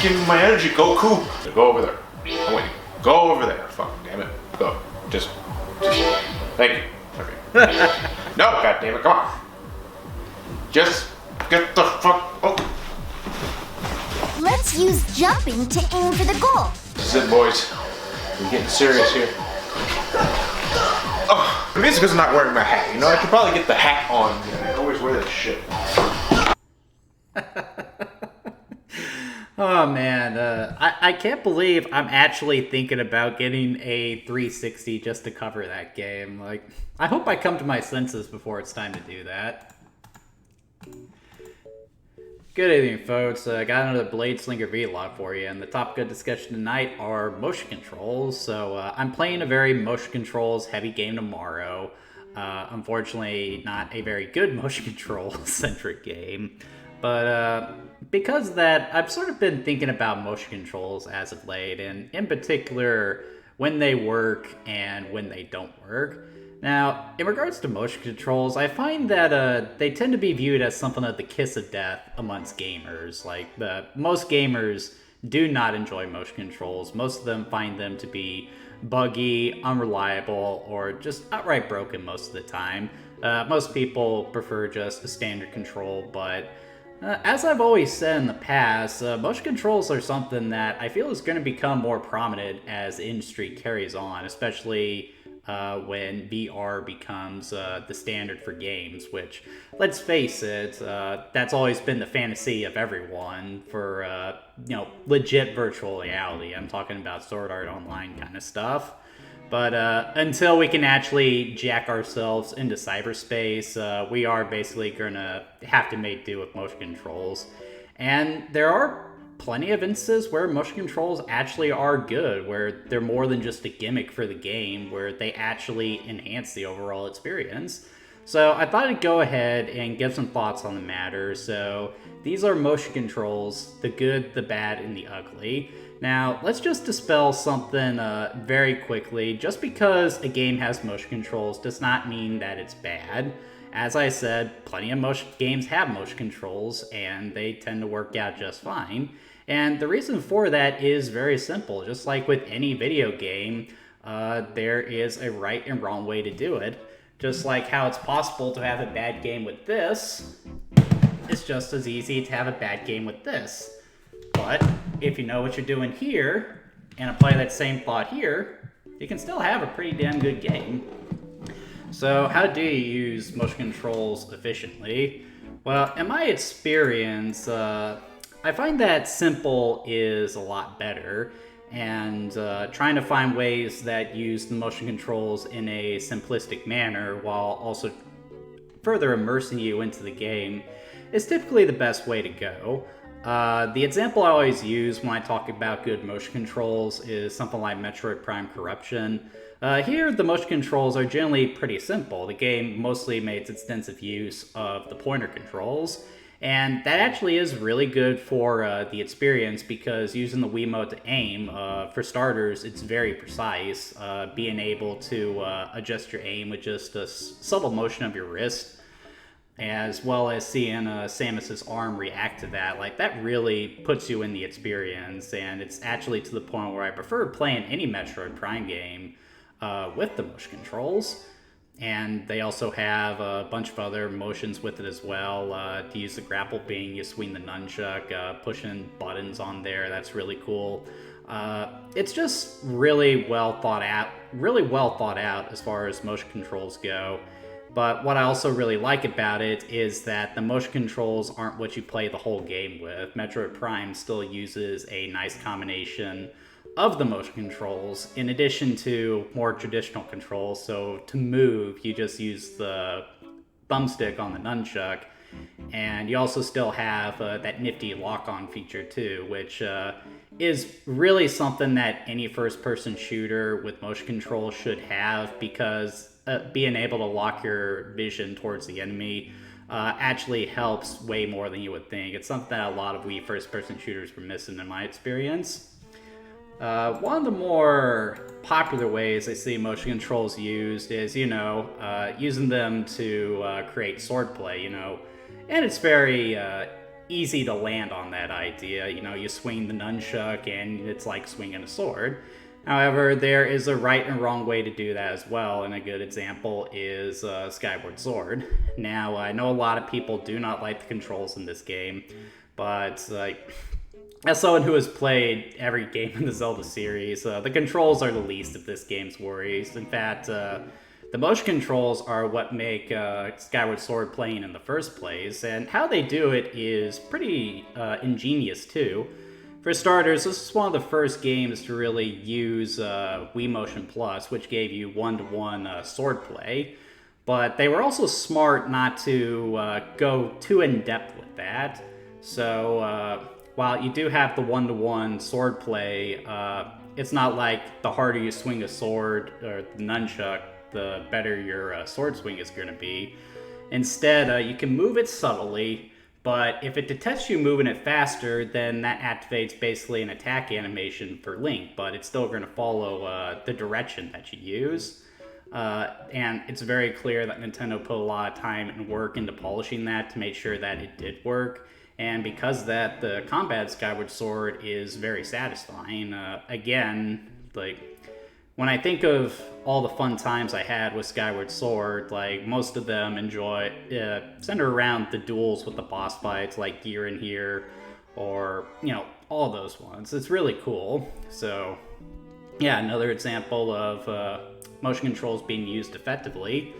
give me my energy, Goku. Now go over there. I'm waiting. Go over there. Fuck, damn it. Go. Just. Thank you. Okay. No, god damn it, come on. Just get the fuck. Oh. Let's use jumping to aim for the goal. This is it, boys. We're getting serious here. Oh, at least because I'm not wearing my hat. You know, I should probably get the hat on. I always wear that shit. Oh man, I can't believe I'm actually thinking about getting a 360 just to cover that game. Like, I hope I come to my senses before it's time to do that. Good evening, folks. I got another Bladeslinger vlog for you, and the top good discussion tonight are motion controls. So I'm playing a very motion controls heavy game tomorrow. Unfortunately, not a very good motion control centric game. But because of that, I've sort of been thinking about motion controls as of late, and in particular, when they work and when they don't work. Now, in regards to motion controls, I find that they tend to be viewed as something of the kiss of death amongst gamers. Like, most gamers do not enjoy motion controls. Most of them find them to be buggy, unreliable, or just outright broken most of the time. Most people prefer just a standard control, but as I've always said in the past, motion controls are something that I feel is going to become more prominent as the industry carries on, especially when VR becomes the standard for games, which, let's face it, that's always been the fantasy of everyone for, legit virtual reality. I'm talking about Sword Art Online kind of stuff. But until we can actually jack ourselves into cyberspace, we are basically going to have to make do with motion controls. And there are plenty of instances where motion controls actually are good, where they're more than just a gimmick for the game, where they actually enhance the overall experience. So I thought I'd go ahead and give some thoughts on the matter. So these are motion controls, the good, the bad, and the ugly. Now, let's just dispel something very quickly. Just because a game has motion controls does not mean that it's bad. As I said, plenty of games have motion controls, and they tend to work out just fine. And the reason for that is very simple. Just like with any video game, there is a right and wrong way to do it. Just like how it's possible to have a bad game with this, it's just as easy to have a bad game with this. But if you know what you're doing here, and apply that same thought here, you can still have a pretty damn good game. So how do you use motion controls efficiently? Well, in my experience, I find that simple is a lot better, and trying to find ways that use the motion controls in a simplistic manner while also further immersing you into the game is typically the best way to go. The example I always use when I talk about good motion controls is something like Metroid Prime Corruption. Here, the motion controls are generally pretty simple. The game mostly makes extensive use of the pointer controls, and that actually is really good for the experience because using the Wiimote to aim, for starters, it's very precise. Being able to adjust your aim with just a subtle motion of your wrist, as well as seeing Samus's arm react to that, like, that really puts you in the experience, and it's actually to the point where I prefer playing any Metroid Prime game with the motion controls. And they also have a bunch of other motions with it as well. To use the grapple being, you swing the nunchuck, pushing buttons on there, that's really cool. It's just really well thought out as far as motion controls go. But what I also really like about it is that the motion controls aren't what you play the whole game with. Metroid Prime still uses a nice combination of the motion controls in addition to more traditional controls. So to move, you just use the thumbstick on the nunchuck, and you also still have that nifty lock-on feature too, which is really something that any first-person shooter with motion control should have, because being able to lock your vision towards the enemy actually helps way more than you would think. It's something that a lot of Wii first-person shooters were missing in my experience. One of the more popular ways I see motion controls used is, using them to create swordplay, and it's very easy to land on that idea. You know, you swing the nunchuck and it's like swinging a sword. However, there is a right and wrong way to do that as well, and a good example is Skyward Sword. Now, I know a lot of people do not like the controls in this game, but like, as someone who has played every game in the Zelda series, the controls are the least of this game's worries. In fact, the motion controls are what make Skyward Sword playing in the first place, and how they do it is pretty ingenious too. For starters, this is one of the first games to really use Wii Motion Plus, which gave you one-to-one sword play. But they were also smart not to go too in-depth with that. So while you do have the one-to-one sword play, it's not like the harder you swing a sword or the nunchuck, the better your sword swing is going to be. Instead, you can move it subtly, but if it detects you moving it faster, then that activates basically an attack animation for Link, but it's still going to follow the direction that you use. And it's very clear that Nintendo put a lot of time and work into polishing that to make sure that it did work. And because of that, the combat Skyward Sword is very satisfying. Again, like, when I think of all the fun times I had with Skyward Sword, like, most of them center around the duels with the boss fights, like Gear in Here, or, you know, all those ones. It's really cool. So, yeah, another example of motion controls being used effectively.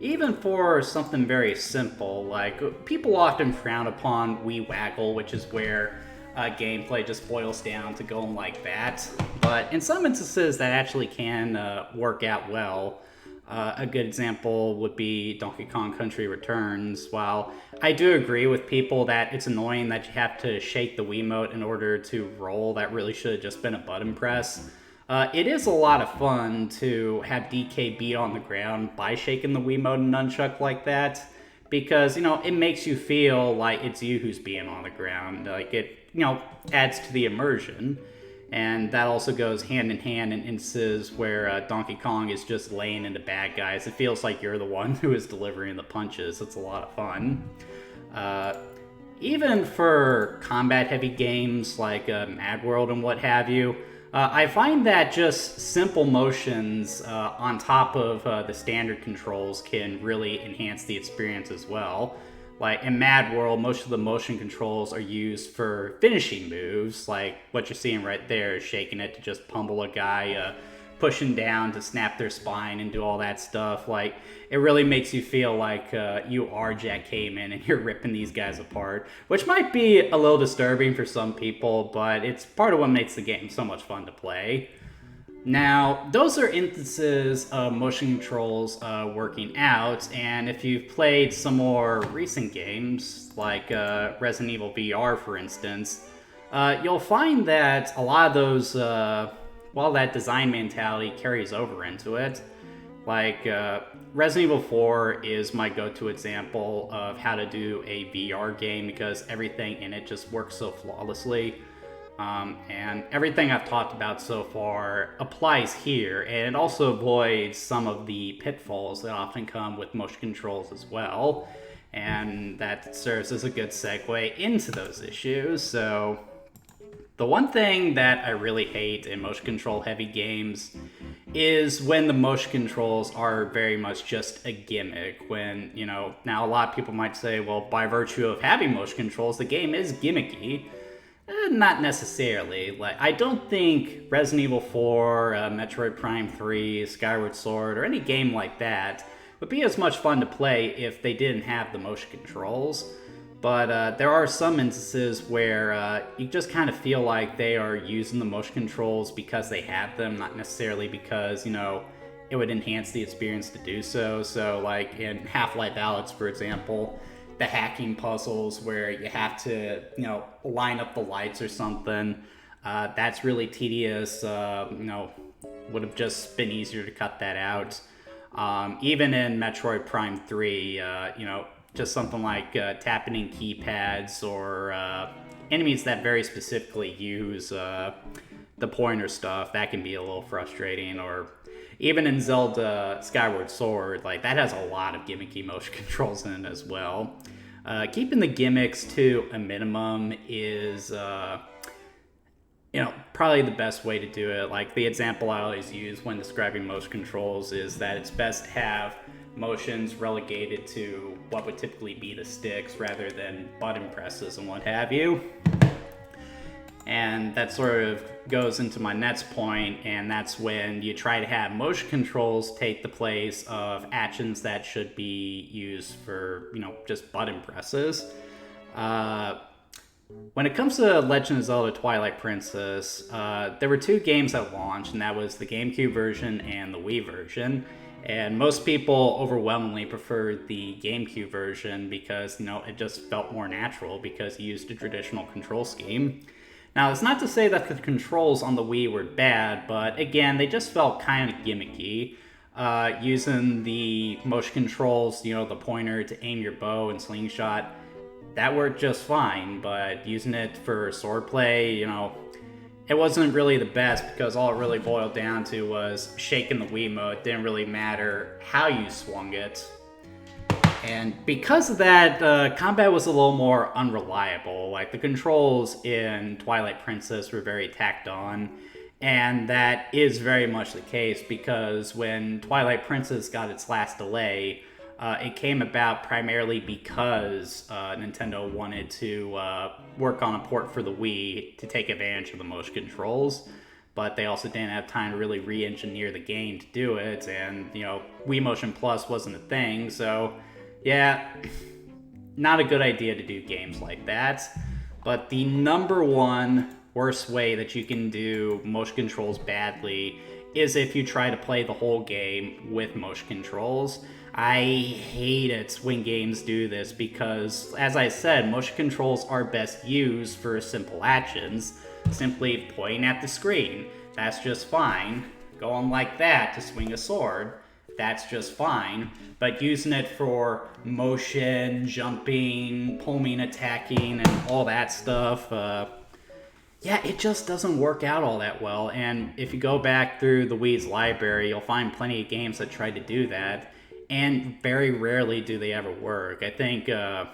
Even for something very simple, like, people often frown upon Wii Waggle, which is where gameplay just boils down to going like that. But in some instances, that actually can work out well. A good example would be Donkey Kong Country Returns. While I do agree with people that it's annoying that you have to shake the Wiimote in order to roll, that really should have just been a button press. It is a lot of fun to have DK be on the ground by shaking the Wiimote and nunchuck like that, because, you know, it makes you feel like it's you who's being on the ground. Like, it, you know, adds to the immersion. And that also goes hand in hand in instances where Donkey Kong is just laying into bad guys. It feels like you're the one who is delivering the punches. It's a lot of fun. Even for combat-heavy games like Mad World and what have you, I find that just simple motions on top of the standard controls can really enhance the experience as well. Like, in Mad World, most of the motion controls are used for finishing moves, like what you're seeing right there, shaking it to just pummel a guy, pushing down to snap their spine and do all that stuff. Like, it really makes you feel like you are Jack Kamen and you're ripping these guys apart, which might be a little disturbing for some people, but it's part of what makes the game so much fun to play. Now, those are instances of motion controls working out, and if you've played some more recent games, like Resident Evil VR, for instance, you'll find that a lot of those, while that design mentality carries over into it, like Resident Evil 4 is my go-to example of how to do a VR game, because everything in it just works so flawlessly. And everything I've talked about so far applies here, and it also avoids some of the pitfalls that often come with motion controls as well, and that serves as a good segue into those issues. So, the one thing that I really hate in motion control heavy games is when the motion controls are very much just a gimmick. When, you know, now a lot of people might say, well, by virtue of having motion controls, the game is gimmicky. Not necessarily. Like, I don't think Resident Evil 4, Metroid Prime 3, Skyward Sword, or any game like that would be as much fun to play if they didn't have the motion controls. But there are some instances where you just kind of feel like they are using the motion controls because they have them, not necessarily because, you know, it would enhance the experience to do so. So, like in Half-Life Alyx, for example, the hacking puzzles where you have to, you know, line up the lights or something, that's really tedious. You know, would have just been easier to cut that out. Even in Metroid Prime 3, you know, just something like tapping in keypads or enemies that very specifically use the pointer stuff, that can be a little frustrating. Or even in Zelda Skyward Sword, like, that has a lot of gimmicky motion controls in it as well. Keeping the gimmicks to a minimum is, probably the best way to do it. Like, the example I always use when describing motion controls is that it's best to have motions relegated to what would typically be the sticks rather than button presses and what have you. And that sort of goes into my next point, and that's when you try to have motion controls take the place of actions that should be used for, just button presses. When it comes to Legend of Zelda Twilight Princess, there were 2 games that launched, and that was the GameCube version and the Wii version. And most people overwhelmingly preferred the GameCube version because, it just felt more natural because you used a traditional control scheme. Now, it's not to say that the controls on the Wii were bad, but again, they just felt kind of gimmicky. Using the motion controls, the pointer to aim your bow and slingshot, that worked just fine, but using it for swordplay, it wasn't really the best because all it really boiled down to was shaking the Wiimote. It didn't really matter how you swung it. And because of that, combat was a little more unreliable. Like, the controls in Twilight Princess were very tacked on, and that is very much the case because when Twilight Princess got its last delay, it came about primarily because Nintendo wanted to work on a port for the Wii to take advantage of the motion controls, but they also didn't have time to really re-engineer the game to do it, and, Wii Motion Plus wasn't a thing, so yeah, not a good idea to do games like that. But the number one worst way that you can do motion controls badly is if you try to play the whole game with motion controls. I hate it when games do this because, as I said, motion controls are best used for simple actions. Simply pointing at the screen, that's just fine. Going like that to swing a sword, that's just fine. But using it for motion, jumping, pulling, attacking, and all that stuff, it just doesn't work out all that well. And if you go back through the Wii's library, you'll find plenty of games that try to do that, and very rarely do they ever work. I think a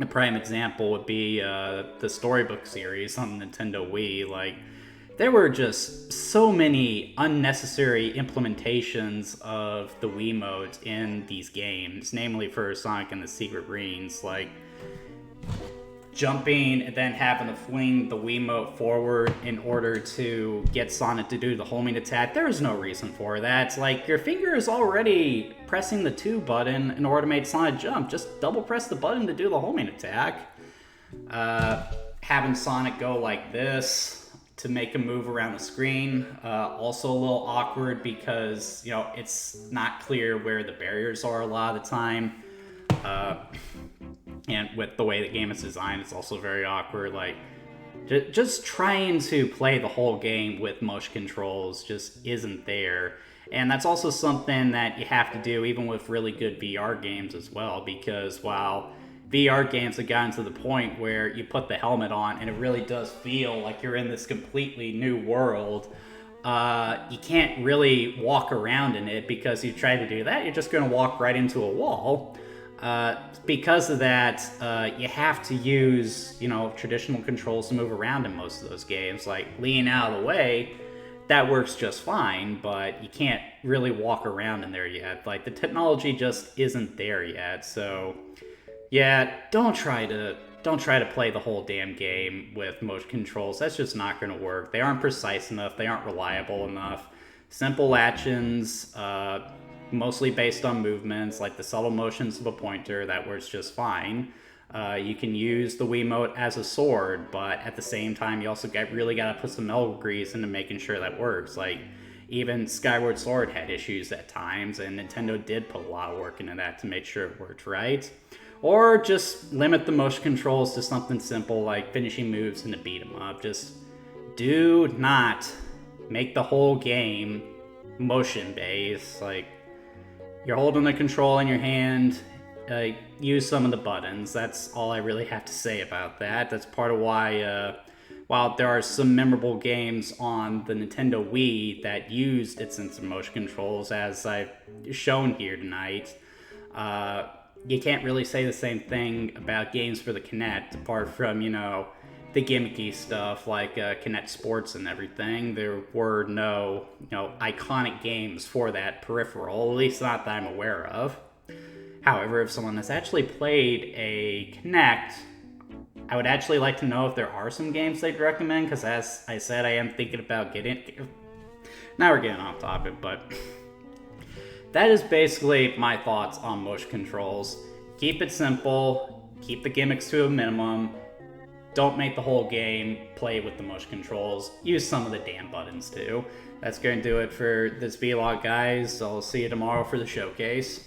prime example would be the Storybook series on Nintendo Wii. Like, there were just so many unnecessary implementations of the Wiimote in these games, namely for Sonic and the Secret Rings, like jumping and then having to fling the Wiimote forward in order to get Sonic to do the homing attack. There is no reason for that. It's like, your finger is already pressing the 2 button in order to make Sonic jump. Just double press the button to do the homing attack. Having Sonic go like this to make a move around the screen, also a little awkward because, it's not clear where the barriers are a lot of the time. And with the way the game is designed, it's also very awkward. Like, just trying to play the whole game with motion controls just isn't there. And that's also something that you have to do even with really good VR games as well, because while VR games have gotten to the point where you put the helmet on and it really does feel like you're in this completely new world, you can't really walk around in it because you try to do that, you're just going to walk right into a wall. Because of that, you have to use, traditional controls to move around in most of those games. Like, leaning out of the way, that works just fine, but you can't really walk around in there yet. Like, the technology just isn't there yet, so yeah, don't try to play the whole damn game with motion controls. That's just not going to work. They aren't precise enough. They aren't reliable enough. Simple actions, mostly based on movements, like the subtle motions of a pointer, that works just fine. You can use the Wiimote as a sword, but at the same time, you also really got to put some elbow grease into making sure that works. Like, even Skyward Sword had issues at times, and Nintendo did put a lot of work into that to make sure it worked right. Or just limit the motion controls to something simple like finishing moves in a beat 'em up. Just do not make the whole game motion based. Like, you're holding the control in your hand, use some of the buttons. That's all I really have to say about that. That's part of why, while there are some memorable games on the Nintendo Wii that used its instant motion controls, as I've shown here tonight, you can't really say the same thing about games for the Kinect, apart from, the gimmicky stuff like Kinect Sports and everything. There were no, iconic games for that peripheral, at least not that I'm aware of. However, if someone has actually played a Kinect, I would actually like to know if there are some games they'd recommend, because as I said, I am thinking about getting... Now we're getting off topic, but... That is basically my thoughts on motion controls. Keep it simple, keep the gimmicks to a minimum, don't make the whole game play with the motion controls, use some of the damn buttons too. That's going to do it for this vlog, guys. I'll see you tomorrow for the showcase.